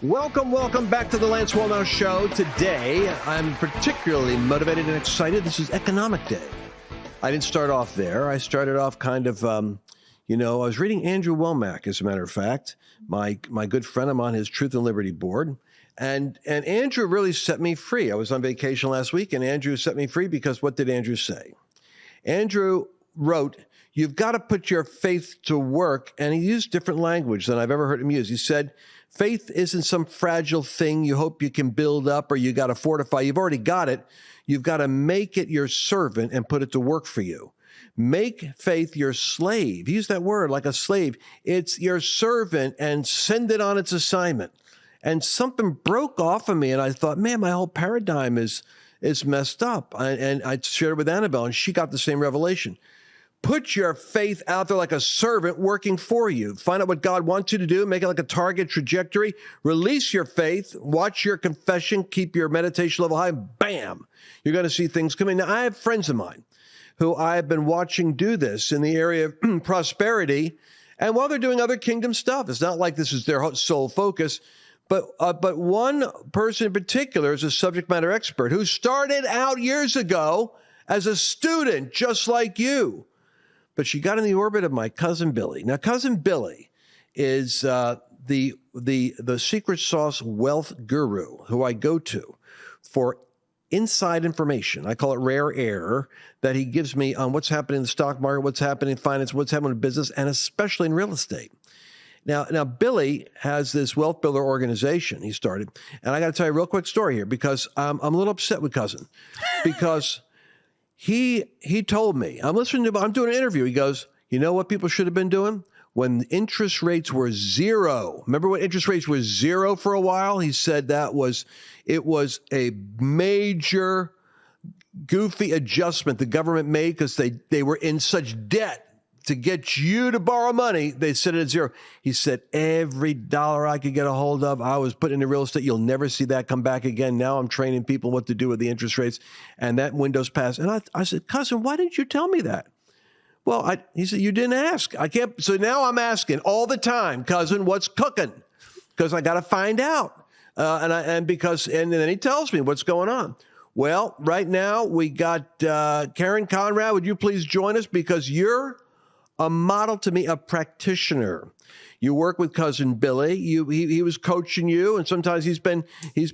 Welcome back to the Lance Wallnau Show. Today, I'm particularly motivated and excited. This is Economic Day. I didn't start off there. I started off kind of, I was reading Andrew Womack, as a matter of fact, my good friend. I'm on his Truth and Liberty board. And Andrew really set me free. I was on vacation last week, and Andrew set me free because what did Andrew say? Andrew wrote, "You've got to put your faith to work." And he used different language than I've ever heard him use. He said, faith isn't some fragile thing you hope you can build up or you got to fortify. You've already got it. You've got to make it your servant and put it to work for you. Make faith your slave. Use that word like a slave. It's your servant and send it on its assignment. And something broke off of me, and I thought, man, my whole paradigm is messed up. And I shared it with Annabelle, and she got the same revelation. Put your faith out there like a servant working for you. Find out what God wants you to do. Make it like a target trajectory. Release your faith. Watch your confession. Keep your meditation level high. Bam! You're going to see things coming. Now, I have friends of mine who I have been watching do this in the area of prosperity. And while they're doing other kingdom stuff, it's not like this is their sole focus. But one person in particular is a subject matter expert who started out years ago as a student, just like you. But she got in the orbit of my cousin Billy. Now, cousin Billy is the secret sauce wealth guru who I go to for inside information. I call it rare air that he gives me on what's happening in the stock market, what's happening in finance, what's happening in business, and especially in real estate. Now Billy has this wealth builder organization he started, and I got to tell you a real quick story here because I'm a little upset with cousin because. He told me, I'm doing an interview. He goes, you know what people should have been doing? When interest rates were zero. Remember when interest rates were zero for a while? He said it was a major goofy adjustment the government made because they were in such debt to get you to borrow money. They set it at zero. He said, every dollar I could get a hold of, I was putting into real estate. You'll never see that come back again. Now I'm training people what to do with the interest rates. And that window's passed. And I said, cousin, why didn't you tell me that? Well, he said, you didn't ask. I can't. So now I'm asking all the time, cousin, what's cooking? Because I got to find out. And then he tells me what's going on. Well, right now we got Karen Conrad. Would you please join us? Because you're a model to me, a practitioner. You work with cousin Billy. He was coaching you, and sometimes he's been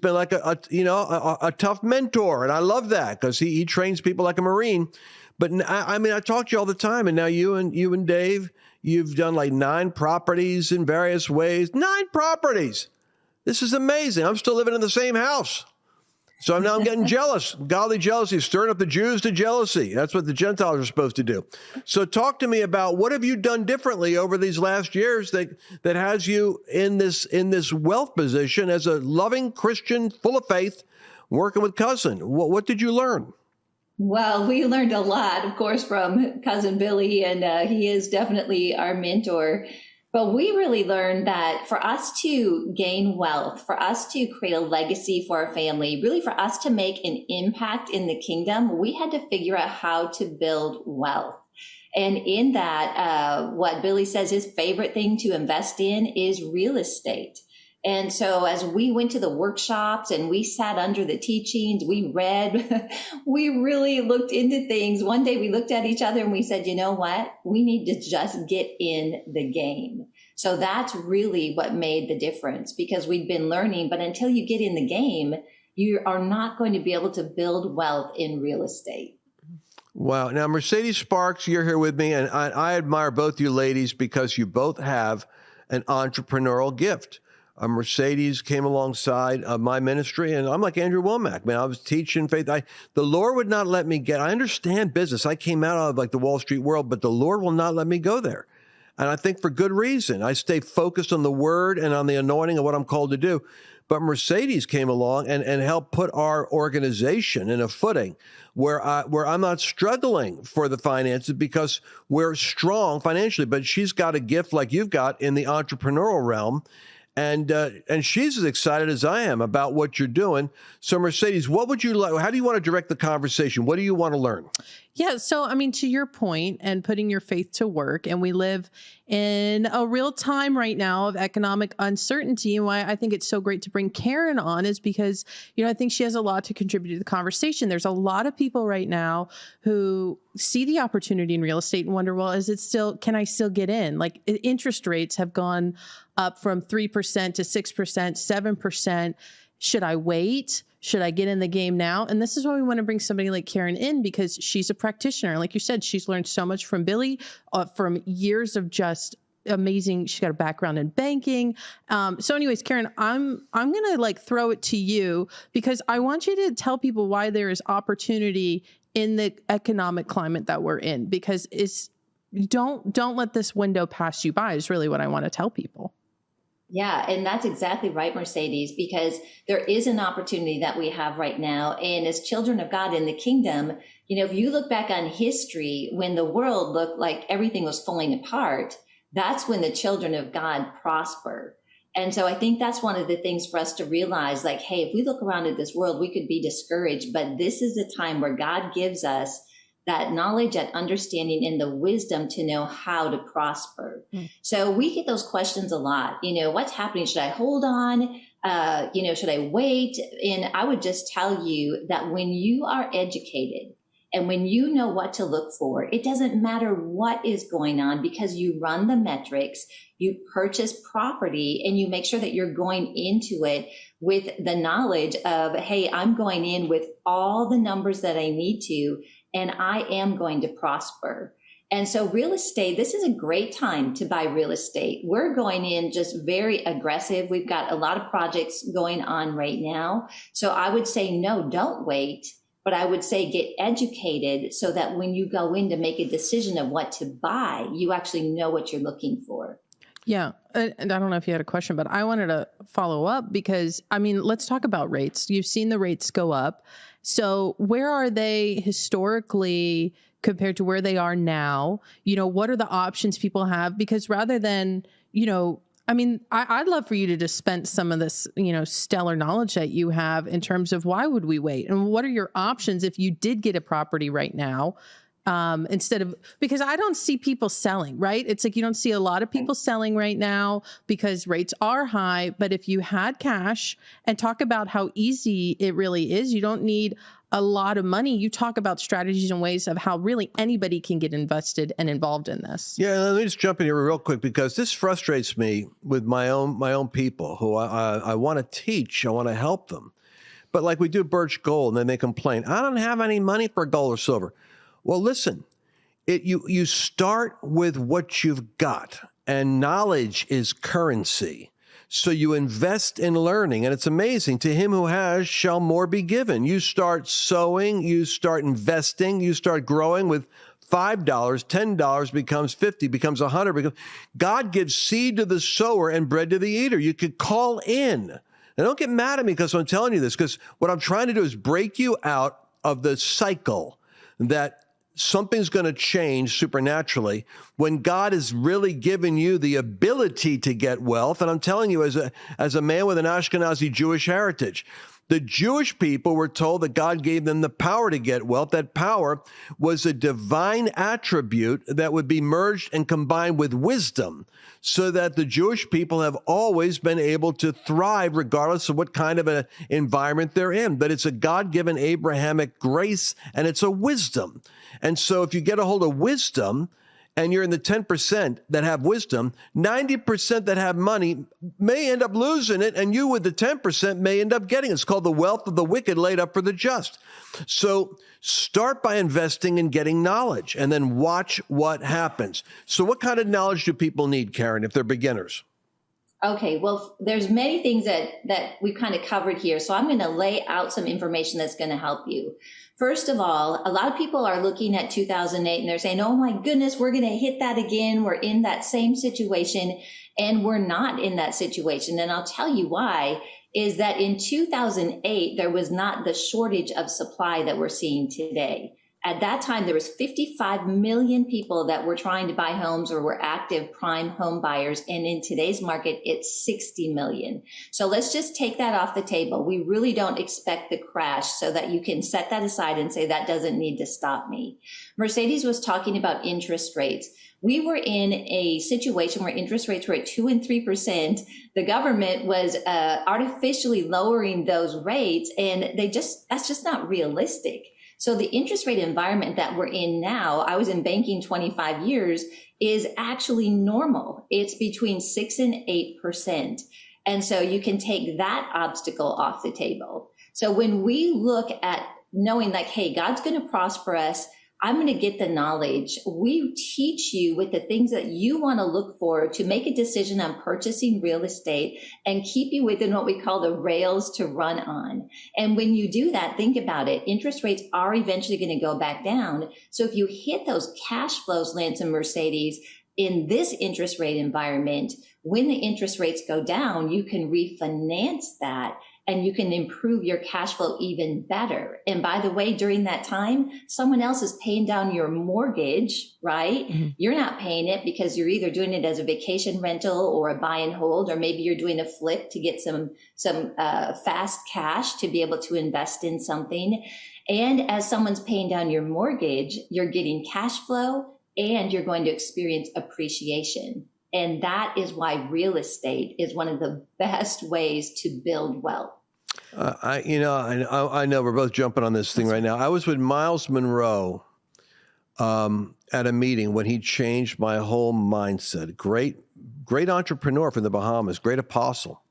like a tough mentor, and I love that because he trains people like a Marine. But I talk to you all the time, and now you and Dave, you've done like 9 properties in various ways. 9 properties. This is amazing. I'm still living in the same house. So now I'm getting jealous, godly jealousy, stirring up the Jews to jealousy. That's what the Gentiles are supposed to do. So talk to me about what have you done differently over these last years that has you in this wealth position as a loving Christian, full of faith, working with cousin. What did you learn? Well, we learned a lot, of course, from cousin Billy, and he is definitely our mentor. But we really learned that for us to gain wealth, for us to create a legacy for our family, really for us to make an impact in the kingdom, we had to figure out how to build wealth. And in that, what Billy says his favorite thing to invest in is real estate. And so as we went to the workshops and we sat under the teachings, we read, we really looked into things. One day we looked at each other and we said, you know what? We need to just get in the game. So that's really what made the difference because we'd been learning, but until you get in the game, you are not going to be able to build wealth in real estate. Wow. Now, Mercedes Sparks, you're here with me, and I admire both you ladies because you both have an entrepreneurial gift. Mercedes came alongside my ministry, and I'm like Andrew Womack, man. I was teaching faith. The Lord would not let me I understand business. I came out of like the Wall Street world, but the Lord will not let me go there. And I think for good reason. I stay focused on the word and on the anointing of what I'm called to do. But Mercedes came along and helped put our organization in a footing where I'm not struggling for the finances because we're strong financially. But she's got a gift like you've got in the entrepreneurial realm. And she's as excited as I am about what you're doing. So Mercedes, what would you like? How do you want to direct the conversation? What do you want to learn? Yeah. So, I mean, to your point and putting your faith to work, and we live in a real time right now of economic uncertainty. And why I think it's so great to bring Karen on is because, I think she has a lot to contribute to the conversation. There's a lot of people right now who see the opportunity in real estate and wonder, well, can I still get in? Like interest rates have gone up from 3% to 6%, 7%. Should I wait? Should I get in the game now? And this is why we want to bring somebody like Karen in, because she's a practitioner. Like you said, she's learned so much from Billy, from years of just amazing. She's got a background in banking. So anyways, Karen, I'm going to throw it to you because I want you to tell people why there is opportunity in the economic climate that we're in, because don't let this window pass you by is really what I want to tell people. Yeah, and that's exactly right, Mercedes, because there is an opportunity that we have right now. And as children of God in the kingdom, if you look back on history, when the world looked like everything was falling apart, that's when the children of God prosper. And so I think that's one of the things for us to realize, hey, if we look around at this world, we could be discouraged, but this is the time where God gives us that knowledge, that understanding, and the wisdom to know how to prosper. So we get those questions a lot. What's happening? Should I hold on? Should I wait? And I would just tell you that when you are educated and when you know what to look for, it doesn't matter what is going on, because you run the metrics, you purchase property, and you make sure that you're going into it with the knowledge of, hey, I'm going in with all the numbers that I need to, and I am going to prosper. And so real estate, this is a great time to buy real estate. We're going in just very aggressive. We've got a lot of projects going on right now. So I would say, no, don't wait. But I would say get educated so that when you go in to make a decision of what to buy, you actually know what you're looking for. Yeah. And I don't know if you had a question, but I wanted to follow up because, let's talk about rates. You've seen the rates go up. So where are they historically compared to where they are now? What are the options people have? Because rather than, I'd love for you to dispense some of this, stellar knowledge that you have in terms of why would we wait? And what are your options if you did get a property right now? Because I don't see people selling, right? It's you don't see a lot of people selling right now because rates are high. But if you had cash, and talk about how easy it really is, you don't need a lot of money. You talk about strategies and ways of how really anybody can get invested and involved in this. Yeah, let me just jump in here real quick, because this frustrates me with my own people who I want to teach. I want to help them. But we do Birch Gold, and then they complain, I don't have any money for gold or silver. Well, listen, you start with what you've got, and knowledge is currency. So you invest in learning, and it's amazing. To him who has shall more be given. You start sowing, you start investing, you start growing with $5, $10 becomes 50, becomes 100. God gives seed to the sower and bread to the eater. You could call in. And don't get mad at me because I'm telling you this, because what I'm trying to do is break you out of the cycle that something's going to change supernaturally when God has really given you the ability to get wealth. And I'm telling you, as a man with an Ashkenazi Jewish heritage, the Jewish people were told that God gave them the power to get wealth. That power was a divine attribute that would be merged and combined with wisdom, so that the Jewish people have always been able to thrive regardless of what kind of an environment they're in. But it's a God-given Abrahamic grace, and it's a wisdom. And so if you get a hold of wisdom, and you're in the 10% that have wisdom, 90% that have money may end up losing it, and you with the 10% may end up getting it. It's called the wealth of the wicked laid up for the just. So start by investing in getting knowledge, and then watch what happens. So what kind of knowledge do people need, Karen, if they're beginners? Okay, well, there's many things that we've kind of covered here. So I'm going to lay out some information that's going to help you. First of all, a lot of people are looking at 2008 and they're saying, oh my goodness, we're going to hit that again. We're in that same situation, and we're not in that situation. And I'll tell you why, is that in 2008, there was not the shortage of supply that we're seeing today. At that time, there was 55 million people that were trying to buy homes or were active prime home buyers. And in today's market, it's 60 million. So let's just take that off the table. We really don't expect the crash, so that you can set that aside and say that doesn't need to stop me. Mercedes was talking about interest rates. We were in a situation where interest rates were at 2 and 3%. The government was artificially lowering those rates, and that's just not realistic. So the interest rate environment that we're in now, I was in banking 25 years, is actually normal. It's between 6 and 8%. And so you can take that obstacle off the table. So when we look at knowing like, hey, God's going to prosper us, I'm going to get the knowledge. We teach you with the things that you want to look for to make a decision on purchasing real estate and keep you within what we call the rails to run on. And when you do that, think about it. Interest rates are eventually going to go back down. So if you hit those cash flows, Lance and Mercedes, in this interest rate environment, when the interest rates go down, you can refinance that and you can improve your cash flow even better. And by the way, during that time, someone else is paying down your mortgage, right? Mm-hmm. You're not paying it because you're either doing it as a vacation rental or a buy and hold, or maybe you're doing a flip to get some fast cash to be able to invest in something. And as someone's paying down your mortgage, you're getting cash flow and you're going to experience appreciation. And that is why real estate is one of the best ways to build wealth. I know we're both jumping on this thing right now. I was with Miles Monroe at a meeting when he changed my whole mindset. Great entrepreneur from the Bahamas, great apostle.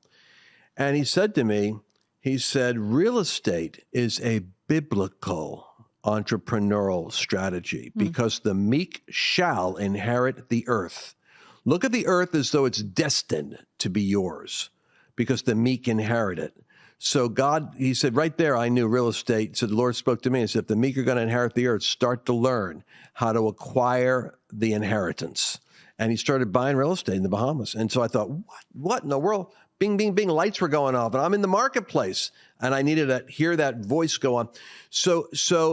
And he said to me, he said, real estate is a biblical entrepreneurial strategy because the meek shall inherit the earth. Look at the earth as though it's destined to be yours because the meek inherit it. So God, he said, right there, I knew real estate. So the Lord spoke to me and said, if the meek are going to inherit the earth, start to learn how to acquire the inheritance. And he started buying real estate in the Bahamas. And so I thought, what in the world? Bing, bing, bing, lights were going off. And I'm in the marketplace. And I needed to hear that voice go on. So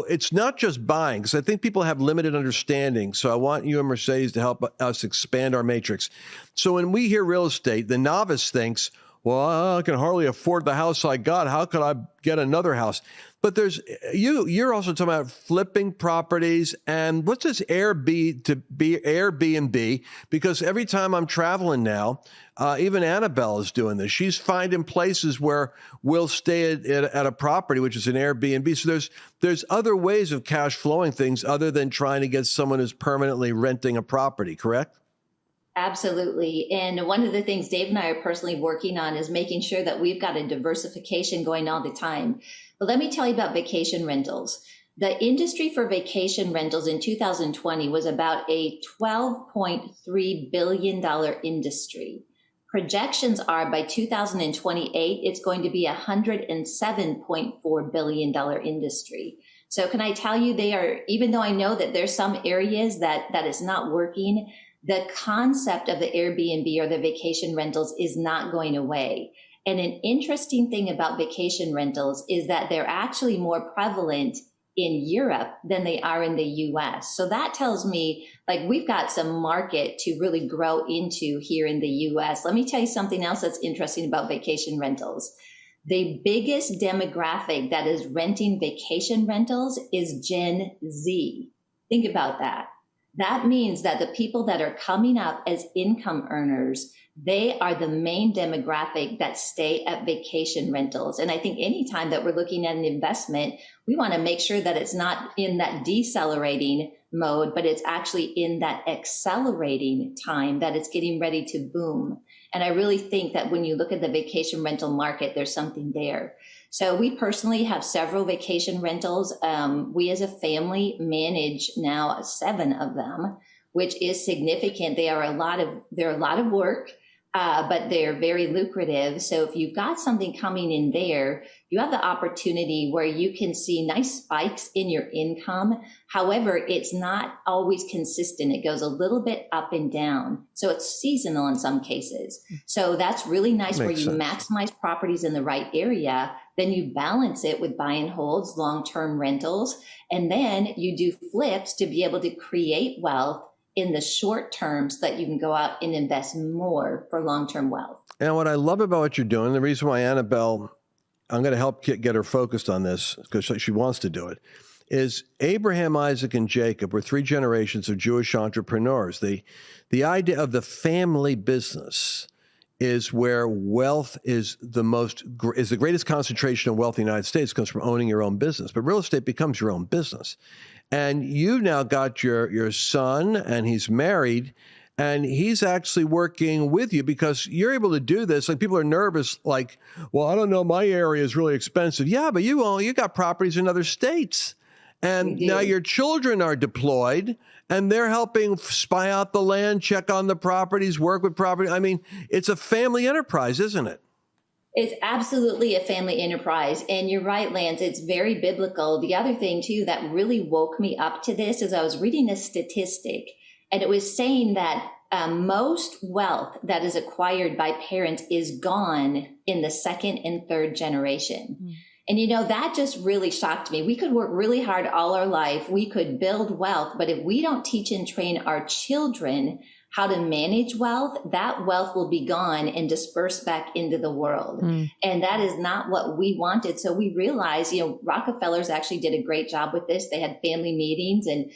it's not just buying, because I think people have limited understanding. So I want you and Mercedes to help us expand our matrix. So when we hear real estate, the novice thinks, well, I can hardly afford the house I got. How could I get another house? But you're also talking about flipping properties and what's this Airbnb? Because every time I'm traveling now, even Annabelle is doing this. She's finding places where we'll stay at a property, which is an Airbnb. So there's other ways of cash flowing things other than trying to get someone who's permanently renting a property, correct? Absolutely. And one of the things Dave and I are personally working on is making sure that we've got a diversification going all the time. But let me tell you about vacation rentals. The industry for vacation rentals in 2020 was about a $12.3 billion industry. Projections are by 2028, it's going to be a $107.4 billion industry. So can I tell you, even though I know that there's some areas that is not working, the concept of the Airbnb or the vacation rentals is not going away. And an interesting thing about vacation rentals is that they're actually more prevalent in Europe than they are in the US. So that tells me like we've got some market to really grow into here in the US. Let me tell you something else that's interesting about vacation rentals. The biggest demographic that is renting vacation rentals is Gen Z. Think about that. That means that the people that are coming up as income earners, they are the main demographic that stay at vacation rentals. And I think anytime that we're looking at an investment, we want to make sure that it's not in that decelerating mode, but it's actually in that accelerating time that it's getting ready to boom. And I really think that when you look at the vacation rental market, there's something there. So we personally have several vacation rentals. We as a family manage now 7 of them, which is significant. They're a lot of work, but they're very lucrative. So if you've got something coming in there, you have the opportunity where you can see nice spikes in your income. However, it's not always consistent. It goes a little bit up and down. So it's seasonal in some cases. So that's really nice where you maximize properties in the right area. Then you balance it with buy and holds, long-term rentals, and then you do flips to be able to create wealth in the short term so that you can go out and invest more for long-term wealth. And what I love about what you're doing, the reason why Annabelle, I'm going to help get her focused on this because she wants to do it, is Abraham, Isaac, and Jacob were 3 generations of Jewish entrepreneurs. The idea of the family business is where wealth is the greatest concentration of wealth in the United States. It comes from owning your own business. But real estate becomes your own business. And you've now got your son, and he's married, and he's actually working with you because you're able to do this. Like, people are nervous, like, well, I don't know, my area is really expensive. Yeah, but you got properties in other states. And now your children are deployed, and they're helping spy out the land, check on the properties, work with property. I mean, it's a family enterprise, isn't it? It's absolutely a family enterprise. And you're right, Lance, it's very biblical. The other thing, too, that really woke me up to this is I was reading a statistic, and it was saying that most wealth that is acquired by parents is gone in the second and third generation. Mm. And, that just really shocked me. We could work really hard all our life. We could build wealth. But if we don't teach and train our children how to manage wealth, that wealth will be gone and dispersed back into the world. Mm. And that is not what we wanted. So we realized, Rockefellers actually did a great job with this. They had family meetings and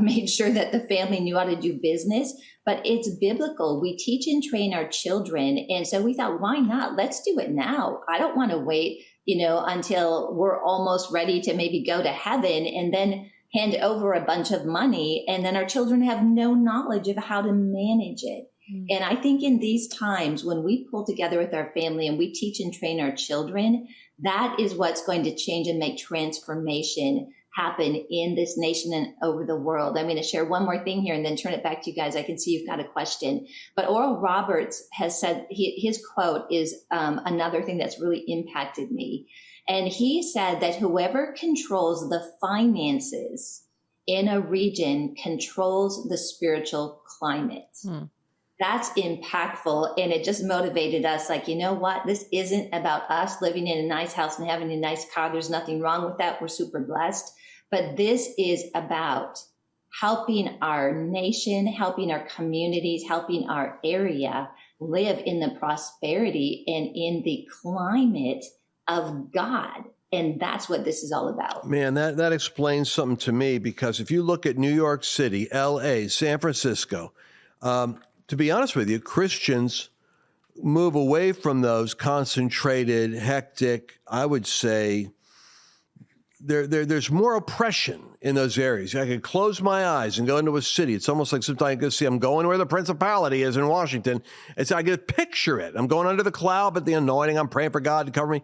made sure that the family knew how to do business. But it's biblical. We teach and train our children. And so we thought, why not? Let's do it now. I don't want to wait, until we're almost ready to maybe go to heaven and then hand over a bunch of money, and then our children have no knowledge of how to manage it. Mm-hmm. And I think in these times when we pull together with our family and we teach and train our children, that is what's going to change and make transformation happen in this nation and over the world. I'm going to share one more thing here and then turn it back to you guys. I can see you've got a question. But Oral Roberts has said, his quote is another thing that's really impacted me. And he said that whoever controls the finances in a region controls the spiritual climate. Hmm. That's impactful. And it just motivated us like, you know what? This isn't about us living in a nice house and having a nice car. There's nothing wrong with that. We're super blessed. But this is about helping our nation, helping our communities, helping our area live in the prosperity and in the climate of God. And that's what this is all about. Man, that explains something to me, because if you look at New York City, LA, San Francisco, to be honest with you, Christians move away from those concentrated, hectic, I would say, there's more oppression in those areas. I can close my eyes and go into a city. It's almost like sometimes I can see I'm going where the principality is in Washington. I can picture it. I'm going under the cloud, but the anointing, I'm praying for God to cover me.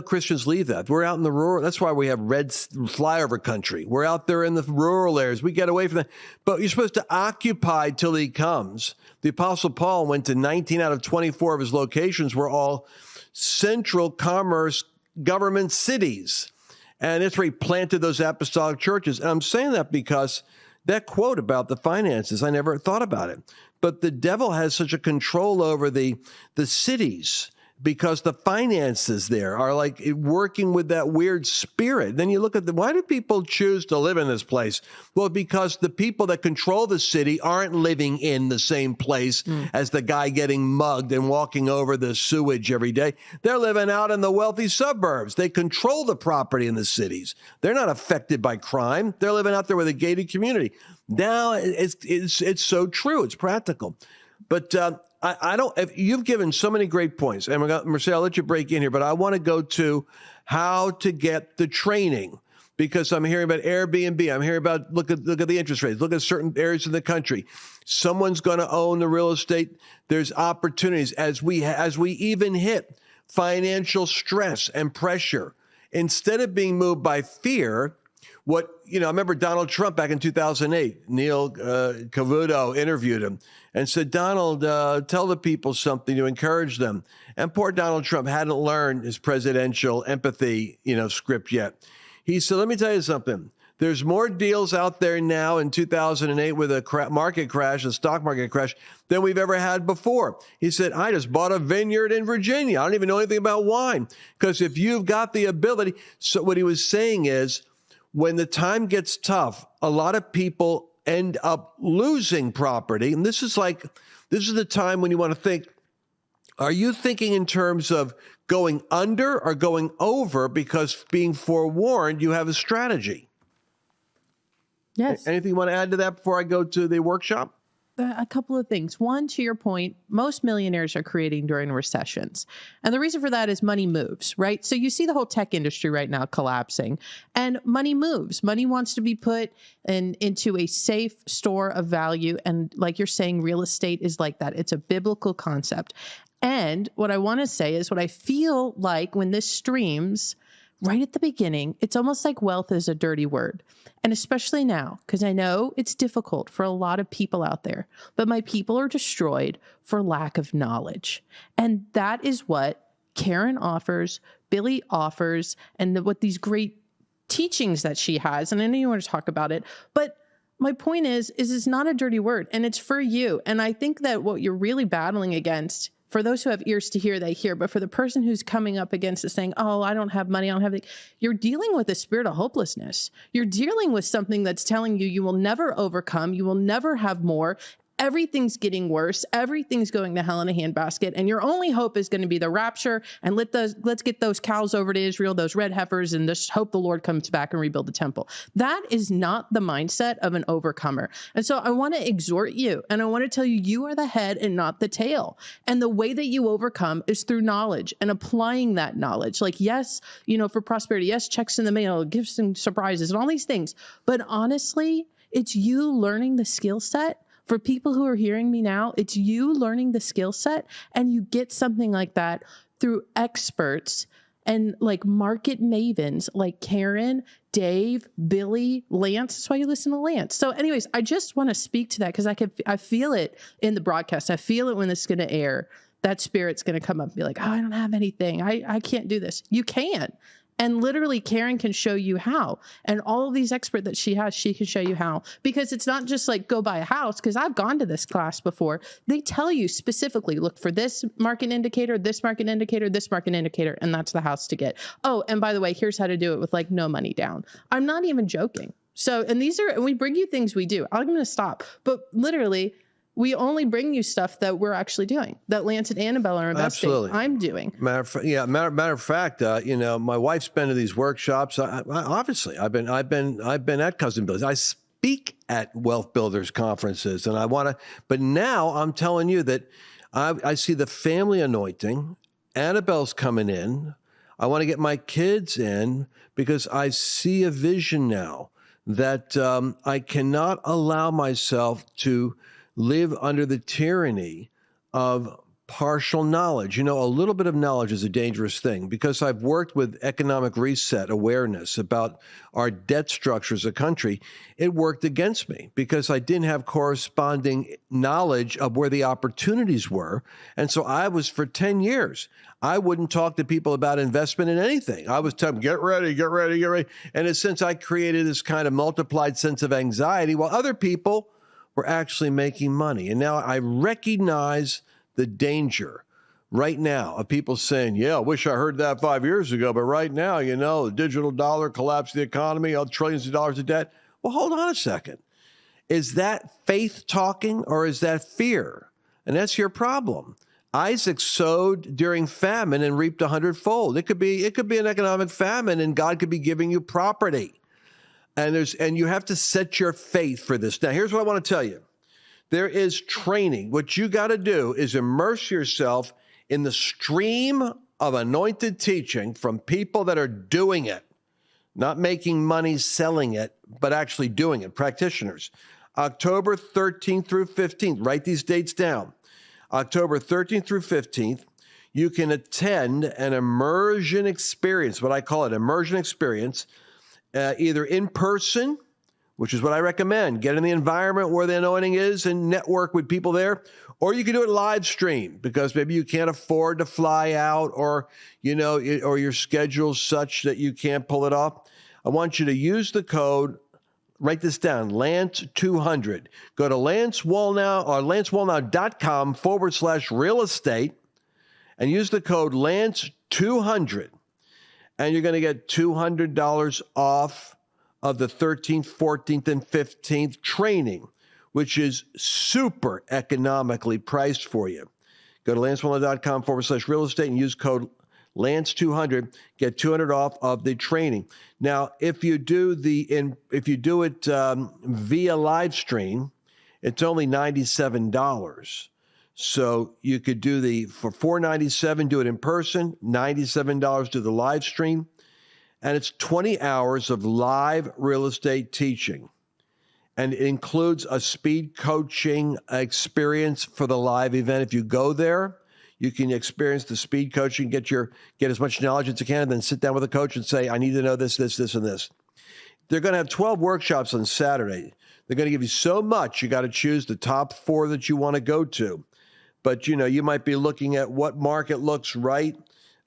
Christians leave that. We're out in the rural. That's why we have red flyover country. We're out there in the rural areas. We get away from that. But you're supposed to occupy till he comes. The Apostle Paul went to 19 out of 24 of his locations were all central commerce government cities. And it's where he planted those apostolic churches. And I'm saying that because that quote about the finances, I never thought about it. But the devil has such a control over the cities, because the finances there are like working with that weird spirit. Then you look at why do people choose to live in this place? Well, because the people that control the city aren't living in the same place as the guy getting mugged and walking over the sewage every day. They're living out in the wealthy suburbs. They control the property in the cities. They're not affected by crime. They're living out there with a gated community. Now it's so true. It's practical. But I don't. If you've given so many great points, and Marcel, I'll let you break in here, but I want to go to how to get the training, because I'm hearing about Airbnb. I'm hearing about look at the interest rates. Look at certain areas of the country. Someone's going to own the real estate. There's opportunities as we even hit financial stress and pressure. Instead of being moved by fear, I remember Donald Trump back in 2008, Neil Cavuto interviewed him and said, Donald, tell the people something to encourage them. And poor Donald Trump hadn't learned his presidential empathy, script yet. He said, let me tell you something. There's more deals out there now in 2008 with a market crash, a stock market crash, than we've ever had before. He said, I just bought a vineyard in Virginia. I don't even know anything about wine. Because if you've got the ability, so what he was saying is, when the time gets tough, a lot of people end up losing property. And this is the time when you want to think, are you thinking in terms of going under or going over? Because being forewarned, you have a strategy. Yes. Anything you want to add to that before I go to the workshop? A couple of things. One, to your point, most millionaires are creating during recessions. And the reason for that is money moves, right? So you see the whole tech industry right now collapsing, and money moves. Money wants to be put into a safe store of value. And like you're saying, real estate is like that. It's a biblical concept. And what I want to say is what I feel like when this streams right at the beginning, it's almost like wealth is a dirty word. And especially now, because I know it's difficult for a lot of people out there, but my people are destroyed for lack of knowledge. And that is what Karen offers, Billy offers, and what these great teachings that she has. And I know you want to talk about it, but my point is it's not a dirty word, and it's for you. And I think that what you're really battling against, for those who have ears to hear, they hear. But for the person who's coming up against it saying, oh, I don't have money, I don't have you're dealing with a spirit of hopelessness. You're dealing with something that's telling you you will never overcome, you will never have more. Everything's getting worse. Everything's going to hell in a handbasket. And your only hope is going to be the rapture. And let's get those cows over to Israel, those red heifers, and just hope the Lord comes back and rebuild the temple. That is not the mindset of an overcomer. And so I want to exhort you, and I want to tell you, you are the head and not the tail. And the way that you overcome is through knowledge and applying that knowledge. Like, yes, for prosperity, yes, checks in the mail, gifts and surprises and all these things. But honestly, it's you learning the skill set. For people who are hearing me now, it's you learning the skill set, and you get something like that through experts and like market mavens like Karen, Dave, Billy, Lance. That's why you listen to Lance. So anyways, I just want to speak to that because I feel it in the broadcast. I feel it when it's going to air. That spirit's going to come up and be like, oh, I don't have anything. I can't do this. You can. And literally, Karen can show you how. And all of these experts that she has, she can show you how. Because it's not just like go buy a house, because I've gone to this class before. They tell you specifically, look for this market indicator, this market indicator, this market indicator, and that's the house to get. Oh, and by the way, here's how to do it with like no money down. I'm not even joking. So, and we bring you things we do. I'm going to stop. But literally, we only bring you stuff that we're actually doing, that Lance and Annabelle are investing. Absolutely. I'm doing. Matter of fact, my wife's been to these workshops. Obviously, I've been at Cousin Billy's. I speak at Wealth Builders conferences, and but now I'm telling you that I see the family anointing. Annabelle's coming in. I want to get my kids in because I see a vision now that I cannot allow myself to live under the tyranny of partial knowledge. A little bit of knowledge is a dangerous thing because I've worked with economic reset awareness about our debt structure as a country. It worked against me because I didn't have corresponding knowledge of where the opportunities were. And so I was, for 10 years, I wouldn't talk to people about investment in anything. I was telling them, get ready, get ready, get ready. And in a sense, I created this kind of multiplied sense of anxiety while other people were actually making money. And now I recognize the danger right now of people saying, yeah, I wish I heard that 5 years ago, but right now, the digital dollar collapsed the economy, trillions of dollars of debt. Well, hold on a second. Is that faith talking or is that fear? And that's your problem. Isaac sowed during famine and reaped 100-fold. It could be an economic famine, and God could be giving you property. And you have to set your faith for this. Now, here's what I want to tell you. There is training. What you got to do is immerse yourself in the stream of anointed teaching from people that are doing it, not making money selling it, but actually doing it, practitioners. October 13th through 15th, write these dates down. October 13th through 15th, you can attend an immersion experience, what I call an immersion experience, either in person, which is what I recommend. Get in the environment where the anointing is and network with people there. Or you can do it live stream because maybe you can't afford to fly out, or, or your schedule's such that you can't pull it off. I want you to use the code. Write this down, Lance200. Go to lancewallnow.com/real estate and use the code Lance200. And you're going to get $200 off of the 13th, 14th, and 15th training, which is super economically priced for you. Go to lancewallnow.com/real estate and use code Lance200, get $200 off of the training. Now, if you do it via live stream, it's only $97. So you could do for $497, do it in person, $97 do the live stream, and it's 20 hours of live real estate teaching. And it includes a speed coaching experience for the live event. If you go there, you can experience the speed coaching, get as much knowledge as you can, and then sit down with a coach and say, I need to know this, this, this, and this. They're going to have 12 workshops on Saturday. They're going to give you so much, you got to choose the top 4 that you want to go to. But, you might be looking at what market looks right.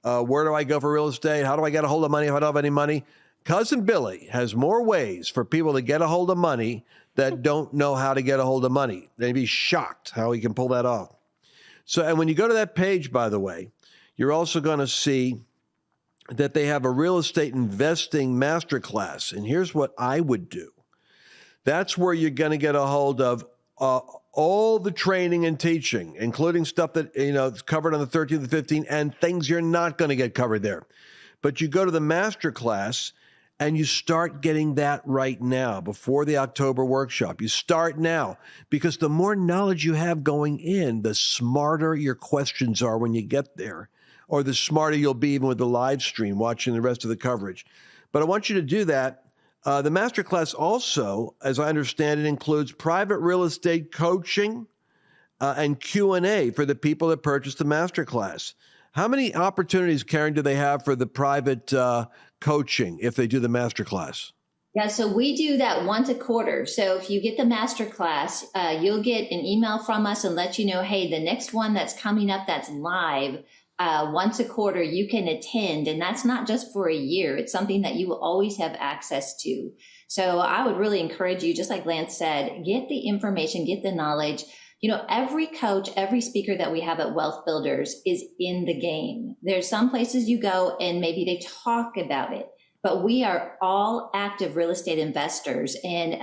Where do I go for real estate? How do I get a hold of money if I don't have any money? Cousin Billy has more ways for people to get a hold of money that don't know how to get a hold of money. They'd be shocked how he can pull that off. So, and when you go to that page, by the way, you're also going to see that they have a real estate investing masterclass. And here's what I would do. That's where you're going to get a hold of all the training and teaching, including stuff that, is covered on the 13th and 15th, and things you're not going to get covered there. But you go to the masterclass and you start getting that right now before the October workshop. You start now, because the more knowledge you have going in, the smarter your questions are when you get there, or the smarter you'll be even with the live stream watching the rest of the coverage. But I want you to do that. The masterclass also, as I understand it, includes private real estate coaching and Q&A for the people that purchase the masterclass. How many opportunities, Karen, do they have for the private coaching if they do the masterclass? Yeah, so we do that once a quarter. So if you get the masterclass, you'll get an email from us and let you know, hey, the next one that's coming up that's live, once a quarter you can attend. And that's not just for a year. It's something that you will always have access to. So I would really encourage you, just like Lance said, get the information, get the knowledge. Every coach, every speaker that we have at Wealth Builders is in the game. There's some places you go and maybe they talk about it, but we are all active real estate investors, and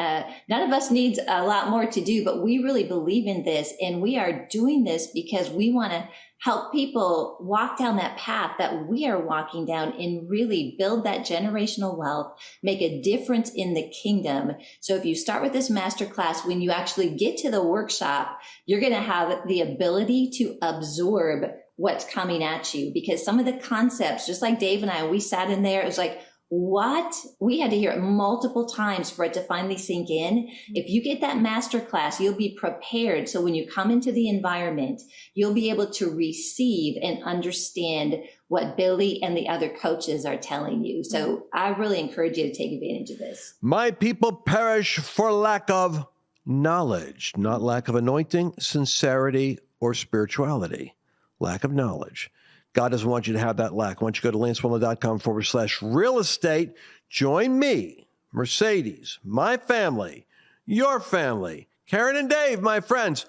none of us needs a lot more to do, but we really believe in this, and we are doing this because we want to help people walk down that path that we are walking down and really build that generational wealth, make a difference in the kingdom. So if you start with this masterclass, when you actually get to the workshop, you're going to have the ability to absorb what's coming at you, because some of the concepts, just like Dave and I, we sat in there, it was like, what? We had to hear it multiple times for it to finally sink in. If you get that master class, you'll be prepared. So when you come into the environment, you'll be able to receive and understand what Billy and the other coaches are telling you. So I really encourage you to take advantage of this. My people perish for lack of knowledge, not lack of anointing, sincerity, or spirituality. Lack of knowledge. God doesn't want you to have that lack. I want you to go to lancewallnow.com/real estate. Join me, Mercedes, my family, your family, Karen and Dave, my friends.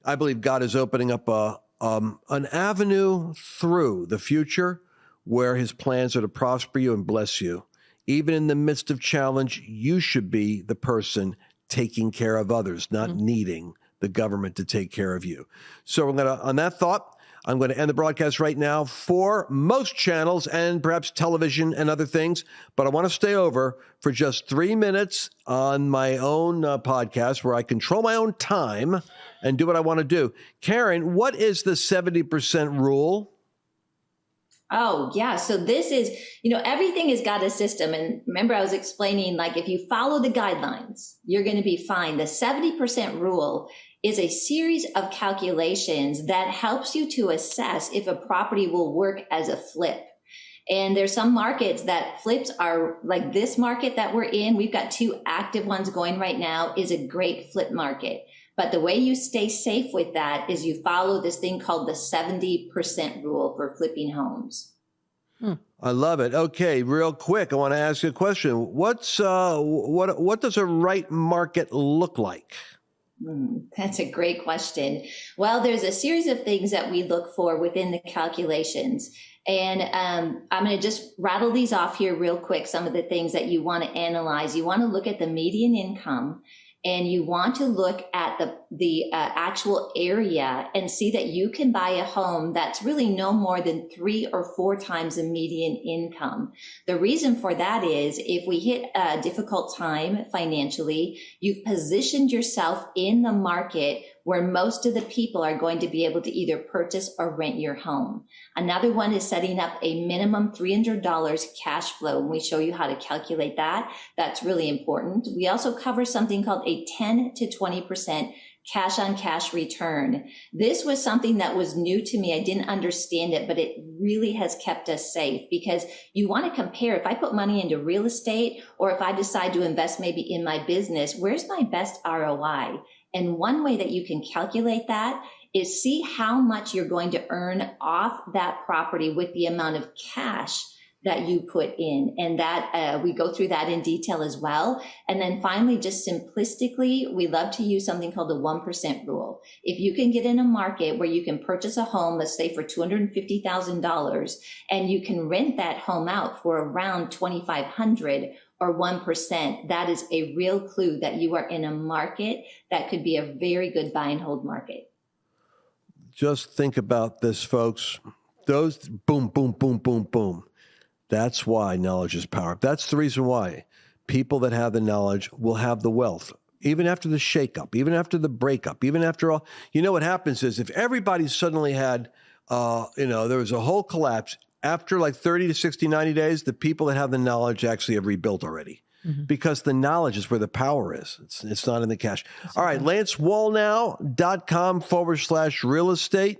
I believe God is opening up an avenue through the future where his plans are to prosper you and bless you. Even in the midst of challenge, you should be the person taking care of others, not needing the government to take care of you. So on that thought, I'm going to end the broadcast right now for most channels and perhaps television and other things, but I want to stay over for just 3 minutes on my own podcast where I control my own time and do what I want to do. Karen, what is the 70% rule? Oh, yeah. So this is, everything has got a system. And remember, I was explaining, like, if you follow the guidelines, you're going to be fine. The 70% rule is a series of calculations that helps you to assess if a property will work as a flip. And there's some markets that flips are like this market that we're in. We've got 2 active ones going right now, is a great flip market. But the way you stay safe with that is you follow this thing called the 70% rule for flipping homes. I love it. Okay, real quick, I want to ask you a question. What does a right market look like? That's a great question. Well, there's a series of things that we look for within the calculations. And I'm going to just rattle these off here real quick. Some of the things that you want to analyze. You want to look at the median income, and you want to look at the actual area and see that you can buy a home that's really no more than 3 or 4 times the median income. The reason for that is if we hit a difficult time financially, you've positioned yourself in the market where most of the people are going to be able to either purchase or rent your home. Another one is setting up a minimum $300 cash flow. And we show you how to calculate that. That's really important. We also cover something called a 10 to 20% cash on cash return. This was something that was new to me. I didn't understand it, but it really has kept us safe because you want to compare. If I put money into real estate or if I decide to invest maybe in my business, where's my best ROI? And one way that you can calculate that is see how much you're going to earn off that property with the amount of cash that you put in. And that we go through that in detail as well. And then finally, just simplistically, we love to use something called the 1% rule. If you can get in a market where you can purchase a home, let's say for $250,000, and you can rent that home out for around $2,500 or 1%, that is a real clue that you are in a market that could be a very good buy and hold market. Just think about this, folks. Those boom, boom, boom, boom, boom. That's why knowledge is power. That's the reason why people that have the knowledge will have the wealth. Even after the shakeup, even after the breakup, even after all, you know what happens is if everybody suddenly had, there was a whole collapse, after like 30 to 60, 90 days, the people that have the knowledge actually have rebuilt already. Because the knowledge is where the power is. It's not in the cash. All right, LanceWallnow.com/real estate.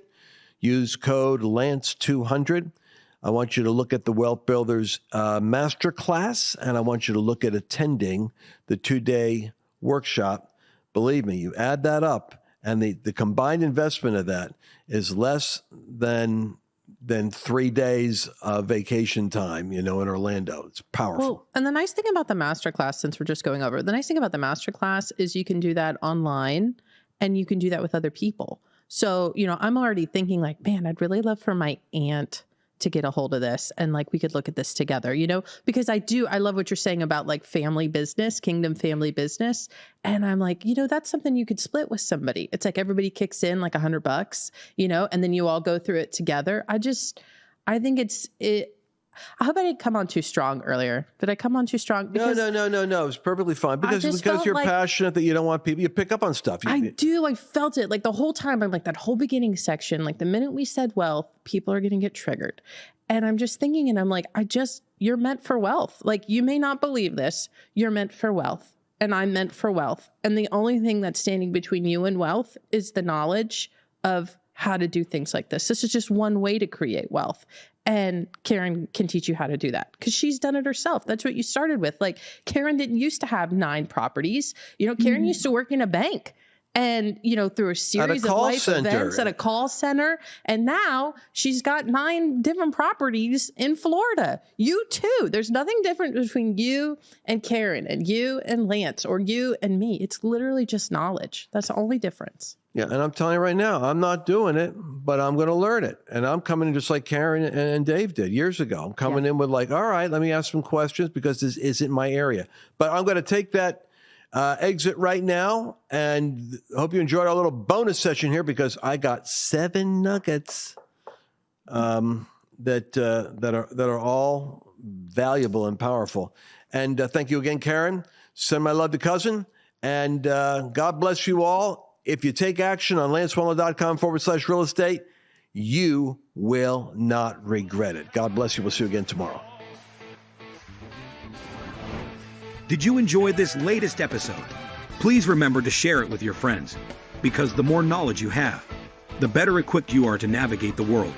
Use code Lance200. I want you to look at the Wealth Builders Masterclass, and I want you to look at attending the 2-day workshop. Believe me, you add that up, and the combined investment of that is less than 3 days of vacation time, in Orlando. It's powerful. Well, and the nice thing about the masterclass, since we're just going over, the nice thing about the masterclass is you can do that online and you can do that with other people. So, I'm already thinking like, man, I'd really love for my aunt to get a hold of this. And like, we could look at this together, because I love what you're saying about like family business, kingdom family business. And I'm like, that's something you could split with somebody. It's like everybody kicks in like $100, and then you all go through it together. I think I hope I didn't come on too strong earlier. Did I come on too strong? Because no. It's perfectly fine because you're passionate that you don't want people. You pick up on stuff. I do. I felt it like the whole time. I'm like that whole beginning section. Like the minute we said wealth, people are going to get triggered. And I'm just thinking, and I'm like, you're meant for wealth. Like you may not believe this. You're meant for wealth, and I'm meant for wealth. And the only thing that's standing between you and wealth is the knowledge of how to do things like this. This is just one way to create wealth. And Karen can teach you how to do that because she's done it herself. That's what you started with. Like Karen didn't used to have 9 properties. Karen used to work in a bank and, through a series of life events at a call center. And now she's got 9 different properties in Florida. You too. There's nothing different between you and Karen and you and Lance or you and me. It's literally just knowledge. That's the only difference. Yeah, and I'm telling you right now, I'm not doing it, but I'm going to learn it. And I'm coming in just like Karen and Dave did years ago. I'm coming in with like, all right, let me ask some questions because this isn't my area. But I'm going to take that exit right now, and hope you enjoyed our little bonus session here because I got 7 nuggets that are all valuable and powerful. And thank you again, Karen. Send my love to cousin, and God bless you all. If you take action on LanceWallnow.com/real estate, you will not regret it. God bless you. We'll see you again tomorrow. Did you enjoy this latest episode? Please remember to share it with your friends, because the more knowledge you have, the better equipped you are to navigate the world.